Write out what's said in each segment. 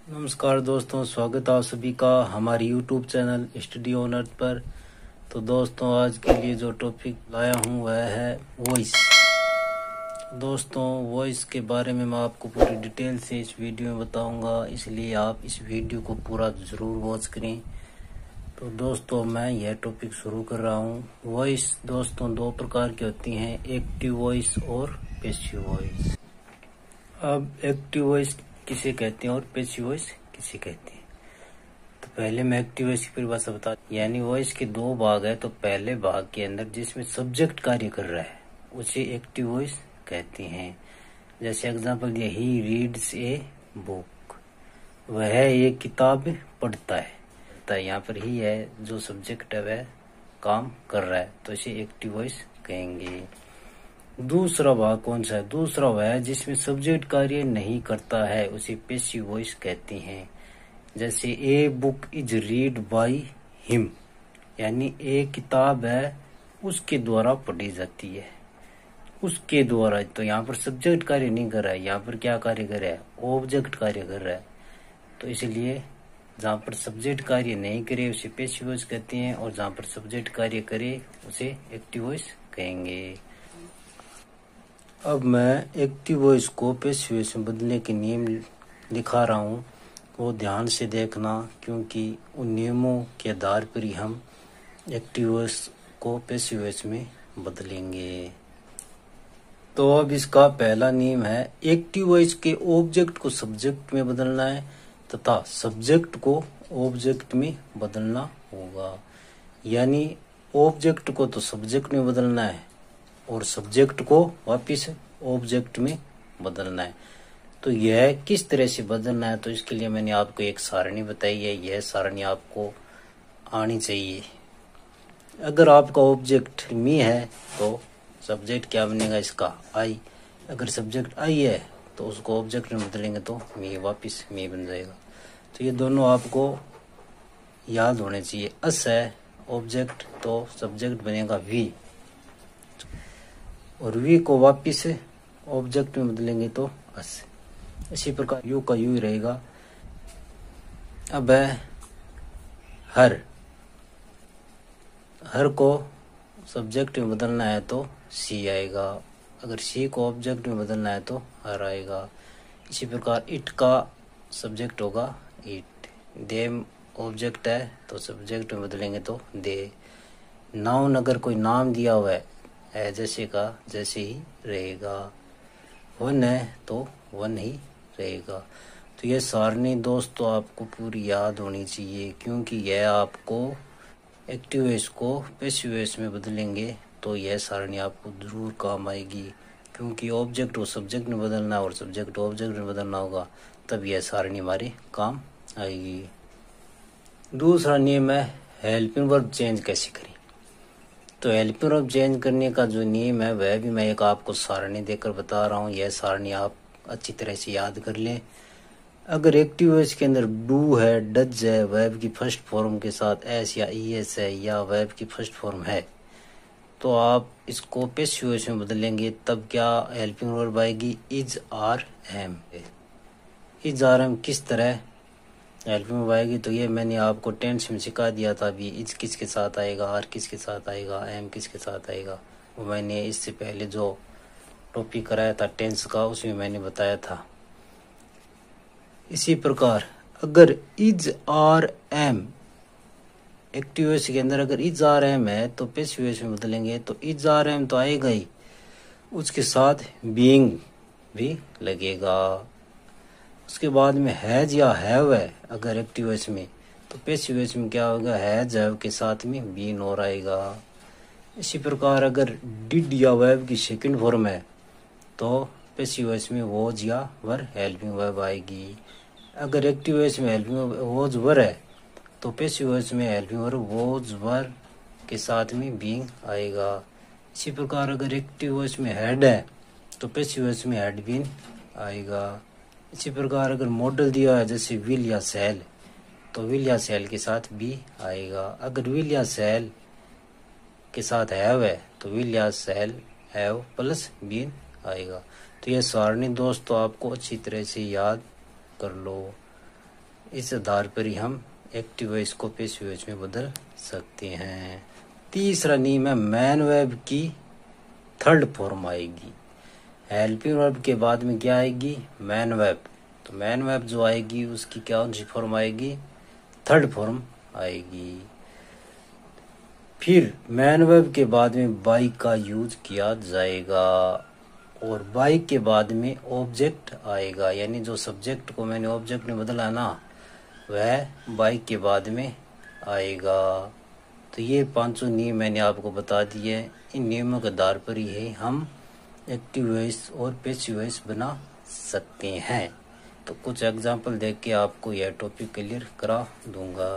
नमस्कार दोस्तों, स्वागत है आप सभी का हमारे YouTube channel study on earth पर। तो दोस्तों, आज के लिए जो टॉपिक लाया हूँ वह है वॉइस। दोस्तों, वॉइस के बारे में मैं आपको पूरी डिटेल से इस वीडियो में बताऊंगा, इसलिए आप इस वीडियो को पूरा ज़रूर वॉच करें। तो दोस्तों, मैं यह टॉपिक शुरू कर रहा हूँ। वॉइस दोस्तों दो प्रकार की होती हैं, एक्टिव वॉइस और पैसिव वॉइस। अब एक्टिव वॉइस किसे कहते हैं और पैसिव वॉइस किसे कहते हैं, तो पहले मैं एक्टिव वॉइस की परिभाषा बता। यानी वॉइस के दो भाग है, तो पहले भाग के अंदर जिसमें सब्जेक्ट कार्य कर रहा है उसे एक्टिव वॉइस कहते हैं। जैसे एग्जांपल दिया, ही रीड्स ए बुक, वह एक किताब पढ़ता है। तो यहाँ पर ही है जो सब्जेक्ट है वह काम कर रहा है, तो इसे एक्टिव वॉइस कहेंगे। दूसरा भाग कौन सा है? दूसरा वह है जिसमें सब्जेक्ट कार्य नहीं करता है, उसे पैसिव वॉइस कहते हैं। जैसे a book is read by him, यानी एक किताब है उसके द्वारा पढ़ी जाती है, उसके द्वारा। तो यहाँ पर सब्जेक्ट कार्य नहीं कर रहा है, यहाँ पर क्या कार्य कर रहा है? ऑब्जेक्ट कार्य कर रहा है। तो इसलिए जहाँ पर सब्जेक्ट कार्य नहीं करे उसे पैसिव वॉइस कहते हैं, और जहाँ पर सब्जेक्ट कार्य करे उसे एक्टिव वॉइस कहेंगे। अब मैं एक्टिव वॉइस को पैसिव वॉइस में बदलने के नियम दिखा रहा हूँ, वो ध्यान से देखना, क्योंकि उन नियमों के आधार पर ही हम एक्टिव वॉइस को पैसिव वॉइस में बदलेंगे। तो अब इसका पहला नियम है, एक्टिव वॉइस के ऑब्जेक्ट को सब्जेक्ट में बदलना है तथा सब्जेक्ट को ऑब्जेक्ट में बदलना होगा। यानी ऑब्जेक्ट को तो सब्जेक्ट में बदलना है और सब्जेक्ट को वापिस ऑब्जेक्ट में बदलना है। तो यह किस तरह से बदलना है, तो इसके लिए मैंने आपको एक सारणी बताई है। यह सारणी आपको आनी चाहिए। अगर आपका ऑब्जेक्ट मी है तो सब्जेक्ट क्या बनेगा इसका? आई। अगर सब्जेक्ट आई है तो उसको ऑब्जेक्ट में बदलेंगे तो मी, वापिस मी बन जाएगा। तो ये दोनों आपको याद होने चाहिए। अस है ऑब्जेक्ट, तो सब्जेक्ट बनेगा वी, और वी को वापिस ऑब्जेक्ट में बदलेंगे तो अस। इसी प्रकार यू का यू ही रहेगा। अब है हर, हर को सब्जेक्ट में बदलना है तो सी आएगा, अगर सी को ऑब्जेक्ट में बदलना है तो हर आएगा। इसी प्रकार इट का सब्जेक्ट होगा इट, देम ऑब्जेक्ट है तो सब्जेक्ट में बदलेंगे तो दे। नाउन अगर कोई नाम दिया हुआ है जैसे का जैसे ही रहेगा। वन है तो वन ही रहेगा। तो यह सारणी दोस्तों आपको पूरी याद होनी चाहिए, क्योंकि यह आपको एक्टिव वॉइस को पैसिव वॉइस में बदलेंगे तो यह सारणी आपको जरूर काम आएगी, क्योंकि ऑब्जेक्ट को सब्जेक्ट में बदलना है और सब्जेक्ट ऑब्जेक्ट में बदलना होगा, तब यह सारणी हमारे काम आएगी। दूसरा नियम है हेल्पिंग वर्ब चेंज कैसे करें। तो हेल्पिंग वर्ब चेंज करने का जो नियम है वह भी मैं एक आपको सारणी देकर बता रहा हूँ। यह सारणी आप अच्छी तरह से याद कर लें। अगर एक्टिव वॉइस के अंदर डू है, डज है, वर्ब की फर्स्ट फॉर्म के साथ एस या ईएस है, या वर्ब की फर्स्ट फॉर्म है, तो आप इसको पैसिव वॉइस में बदलेंगे। तब क्या हेल्पिंग वर्ब आएगी? Is are am. Is are am किस तरह हेल्पिंग वर्ब आएगी, तो ये मैंने आपको टेंस में सिखा दिया था अभी। इज किसके साथ आएगा, आर किसके साथ आएगा, एम किसके साथ आएगा, वो मैंने इससे पहले जो टॉपिक कराया था टेंस का उसमें मैंने बताया था। इसी प्रकार अगर is are am active voice के अंदर अगर इज आर एम है तो पैसिव वॉइस में बदलेंगे तो इज आर एम तो आएगा ही, उसके साथ बीइंग भी लगेगा। उसके बाद में हैज या हैव है अगर एक्टिव वॉइस में, तो पैसिव वॉइस में क्या होगा? हैज हैव के साथ में बीन और आएगा। इसी प्रकार अगर डिड या वर्ब की सेकंड फॉर्म है तो पैसिव वॉइस में वॉज या वर हेल्पिंग वर्ब आएगी। अगर एक्टिव वॉइस में हेल्पिंग वर्ब वॉज वर है तो पैसिव वॉइस में हेल्पिंग वर्ब वॉज वर के साथ में बीइंग आएगा। इसी प्रकार अगर एक्टिव वॉइस में हैड है तो पैसिव वॉइस में हैड बीन आएगा। इसी प्रकार अगर मॉडल दिया है जैसे विल या सेल, तो विल या सेल के साथ बी आएगा। अगर विल या सेल के साथ हैव है तो विल या सेल हैव प्लस बीन आएगा। तो यह सारणी दोस्तों आपको अच्छी तरह से याद कर लो। इस आधार पर ही हम एक्टिव वॉइस को पैसिव वॉइस में बदल सकते हैं। तीसरा नियम है मैन वर्ब की थर्ड फॉर्म आएगी। हेल्पिंग वर्ब के बाद में क्या आएगी? Man verb. तो मैन वर्ब जो आएगी उसकी कौन सी फॉर्म आएगी? थर्ड फॉर्म आएगी। फिर मैन वर्ब के बाद में बाई का यूज किया जाएगा और बाई के बाद में ऑब्जेक्ट आएगा, यानी जो सब्जेक्ट को मैंने ऑब्जेक्ट में बदला ना वह बाई के बाद में आएगा। तो ये पांचों नियम मैंने आपको बता दिए। इन नियमों के आधार पर ही हम एक्टिव वॉइस और पैसिव वॉइस बना सकते हैं। तो कुछ एग्जांपल देख के आपको यह टॉपिक क्लियर करा दूंगा।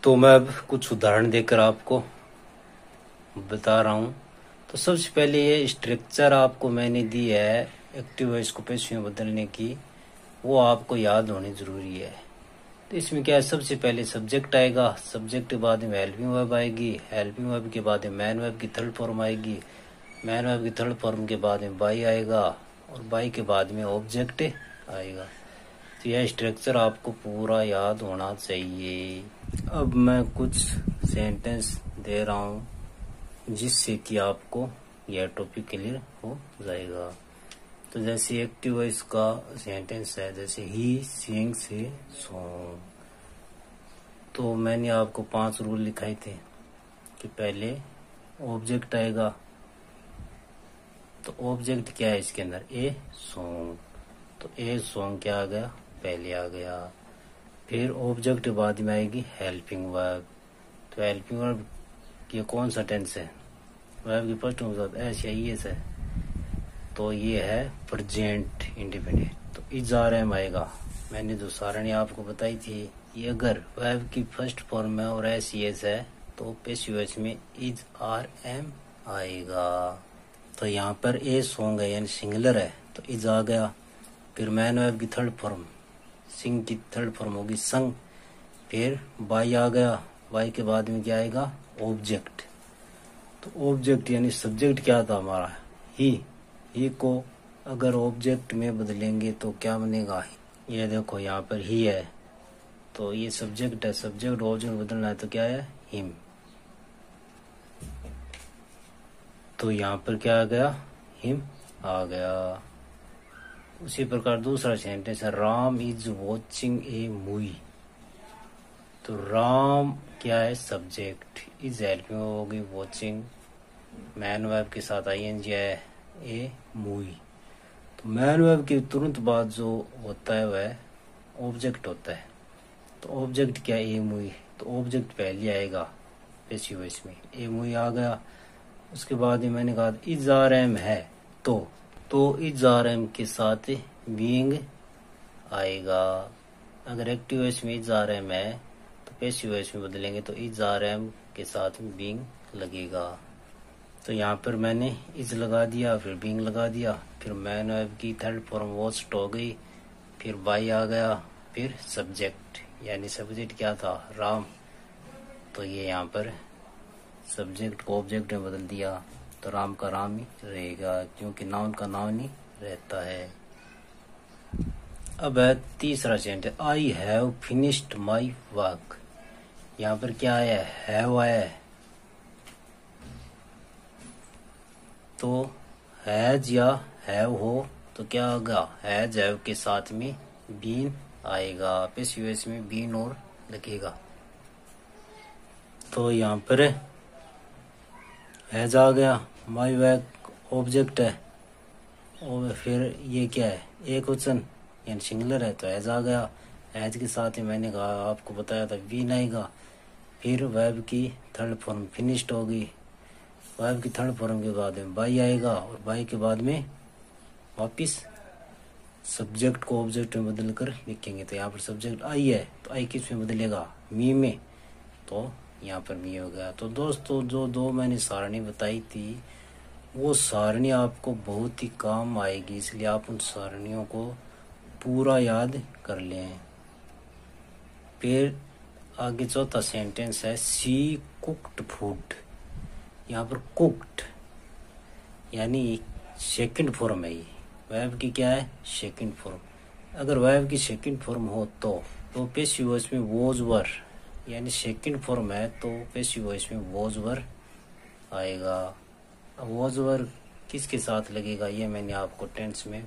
तो मैं अब कुछ उदाहरण देकर आपको बता रहा हूँ। तो सबसे पहले ये स्ट्रक्चर आपको मैंने दी है एक्टिव वॉइस को पैसिव में बदलने की, वो आपको याद होनी जरूरी है। तो इसमें क्या है, सबसे पहले सब्जेक्ट आएगा, सब्जेक्ट के बाद में हेल्पिंग वर्ब आएगी, हेल्पिंग वर्ब के बाद में मैन वर्ब की थर्ड फॉर्म आएगी, मैन वर्ब की थर्ड फॉर्म के बाद में बाई आएगा और बाई के बाद में ऑब्जेक्ट आएगा। तो यह स्ट्रक्चर आपको पूरा याद होना चाहिए। अब मैं कुछ सेंटेंस दे रहा हूँ जिससे कि आपको यह टॉपिक क्लियर हो जाएगा। तो जैसे एक्टिव वॉइस का सेंटेंस है, जैसे ही सिंग्स ए सॉन्ग। तो मैंने आपको 5 रूल लिखाए थे कि पहले ऑब्जेक्ट आएगा। तो ऑब्जेक्ट क्या है इसके अंदर? A song. तो ए सॉन्ग क्या आ गया? पहले आ गया। फिर ऑब्जेक्ट के बाद में आएगी हेल्पिंग वर्ब। तो हेल्पिंग वर्ब ये कौन सा टेंस है? वर्ब की फर्स्ट फॉर्म एस या ईएस है, तो ये है प्रेजेंट इंडिपेंडेंट। तो इज आर एम आएगा। मैंने जो सारणी आपको बताई थी, ये अगर वर्ब की फर्स्ट फॉर्म है और एस ईएस है तो पैसिव वॉइस में इज आर एम आएगा। तो यहाँ पर ए सॉन्ग है यानी सिंगुलर है, तो इज आ गया। फिर मैन वर्ब की थर्ड फॉर्म, सिंग की थर्ड फॉर्म होगी संग। फिर बाई आ गया, बाई के बाद में क्या आएगा? ऑब्जेक्ट। तो ऑब्जेक्ट यानी सब्जेक्ट क्या था हमारा? ही को अगर ऑब्जेक्ट में बदलेंगे तो क्या बनेगा? ये देखो यहाँ पर ही है, तो ये सब्जेक्ट है, सब्जेक्ट ऑब्जेक्ट बदलना है तो क्या है? हिम। तो यहाँ पर क्या आ गया? हिम आ गया। उसी प्रकार दूसरा सेंटेंस है Ram is watching A movie. तो राम क्या है? सब्जेक्ट, इज हेल्पिंग होगी वॉचिंग, मैन वर्ब के साथ आईएनजी है, ए मूवी। तो मैन वर्ब के तुरंत बाद जो होता है वह ऑब्जेक्ट होता है। तो ऑब्जेक्ट क्या है? ए मूवी। तो ऑब्जेक्ट पहले आएगा पैसिव वॉइस में, ए मूवी आ गया। उसके बाद ही मैंने कहा इज आर एम है, तो इज आर एम के साथ बीइंग आएगा। अगर एक्टिव वॉइस में इज आर एम है तो पैसिव वॉइस में बदलेंगे तो इज आर एम के साथ बीइंग लगेगा। तो यहाँ पर मैंने इज लगा दिया, फिर बीइंग लगा दिया, फिर मैन वर्ब की थर्ड फॉर्म वॉच्ड हो गई, फिर बाई आ गया, फिर सब्जेक्ट यानी सब्जेक्ट क्या था? राम। तो ये यहाँ पर सब्जेक्ट को ऑब्जेक्ट में बदल दिया, तो राम का राम ही रहेगा क्योंकि नाउन का नाउन ही रहता है। अब है तीसरा sentence, I have finished my work. यहाँ पर क्या आया? हैव आया है। तो हैज या हैव हो तो क्या होगा? हैज हैव के साथ में बीन आएगा, पैसिव वॉइस में बीन और लगेगा। तो यहाँ पर हैज आ गया, माई वर्क ऑब्जेक्ट है और फिर ये क्या है? एक क्वेश्चन यानी सिंगुलर है, तो हैज आ गया। हैज के साथ ही मैंने कहा आपको बताया था बीन आएगा। फिर वर्ब की थर्ड फॉर्म फिनिश्ड होगी, वर्ब की थर्ड फॉर्म के बाद में बाई आएगा और बाई के बाद में वापिस सब्जेक्ट को ऑब्जेक्ट में बदल कर लिखेंगे। तो यहाँ पर सब्जेक्ट आई है, तो आई किस में बदलेगा? मी में, तो यहाँ पर मी हो गया। तो दोस्तों जो दो मैंने सारणी बताई थी वो सारणी आपको बहुत ही काम आएगी, इसलिए आप उन सारणियों को पूरा याद कर लें। फिर आगे चौथा सेंटेंस है सी कुक्ड फूड। यहाँ पर कुक्ड यानी सेकंड फॉर्म है, ये वर्ब की क्या है? Second form. अगर वर्ब की सेकंड फॉर्म हो तो पैसिव वॉइस में वॉज वर, यानी सेकंड फॉर्म है तो पैसिव वॉइस में वॉज वर आएगा। अब वॉज वर किसके साथ लगेगा ये मैंने आपको टेंस में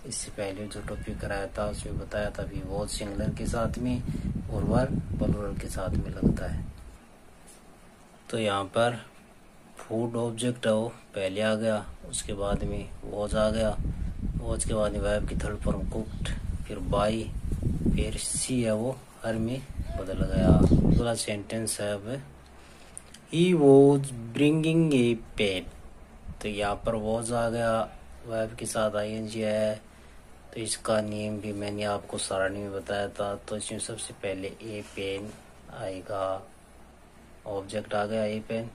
इससे पहले जो टॉपिक कराया था उसमें बताया था भी वॉज सिंगुलर के साथ में और वर प्लूरल के साथ में लगता है। तो यहाँ पर फूड ऑब्जेक्ट है वो पहले आ गया, उसके बाद में वॉज आ गया, वॉज के बाद में वर्ब की थर्ड फॉर्म कुक्ड, फिर बाई, फिर सी है वो हर में बदल गया। अगला सेंटेंस है अब he was bringing a pen. तो यहाँ पर वॉज आ गया, वर्ब के साथ आईएनजी है, तो इसका नेम भी मैंने आपको सारणी में बताया था। तो इसमें सबसे पहले ए पेन आएगा, ऑब्जेक्ट आ गया ए पेन,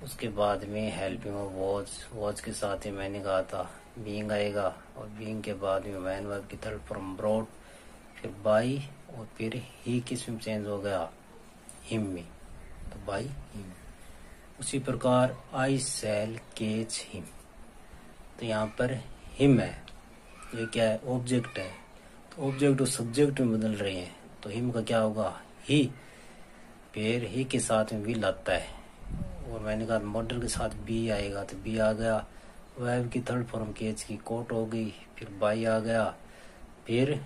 उसके बाद में हेल्पिंग ऑफ वॉज, वॉज के साथ ही मैंने कहा था बीइंग आएगा, और बीइंग के बाद में मैन वर्ब की थर्ड फॉर्म ब्रॉड, फिर बाई, और फिर ही किस में चेंज हो गया हिम में, तो बाई हिम। उसी प्रकार आई शैल कैच हिम, तो यहाँ पर हिम है, ये क्या है ऑब्जेक्ट है, तो ऑब्जेक्ट और सब्जेक्ट में बदल रहे हैं, तो हिम का क्या होगा ही, फिर ही के साथ में भी लाता है, और मैंने कहा मॉडल के साथ बी आएगा, तो बी आ गया, वर्ब की थर्ड फॉर्म कैच की कोट हो गई, फिर बाई आ गया, फिर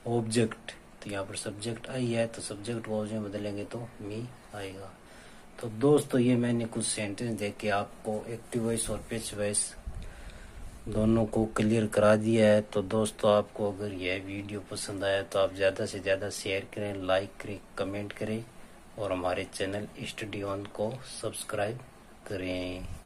ऑब्जेक्ट, तो यहाँ पर सब्जेक्ट आई है तो सब्जेक्ट वॉज में बदलेंगे तो मी आएगा। तो दोस्तों ये मैंने कुछ सेंटेंस देख के आपको एक्टिव वॉइस और पैसिव वॉइस दोनों को क्लियर करा दिया है। तो दोस्तों आपको अगर यह वीडियो पसंद आया तो आप ज़्यादा से ज़्यादा शेयर करें, लाइक करें, कमेंट करें और हमारे चैनल स्टडी ऑन को सब्सक्राइब करें।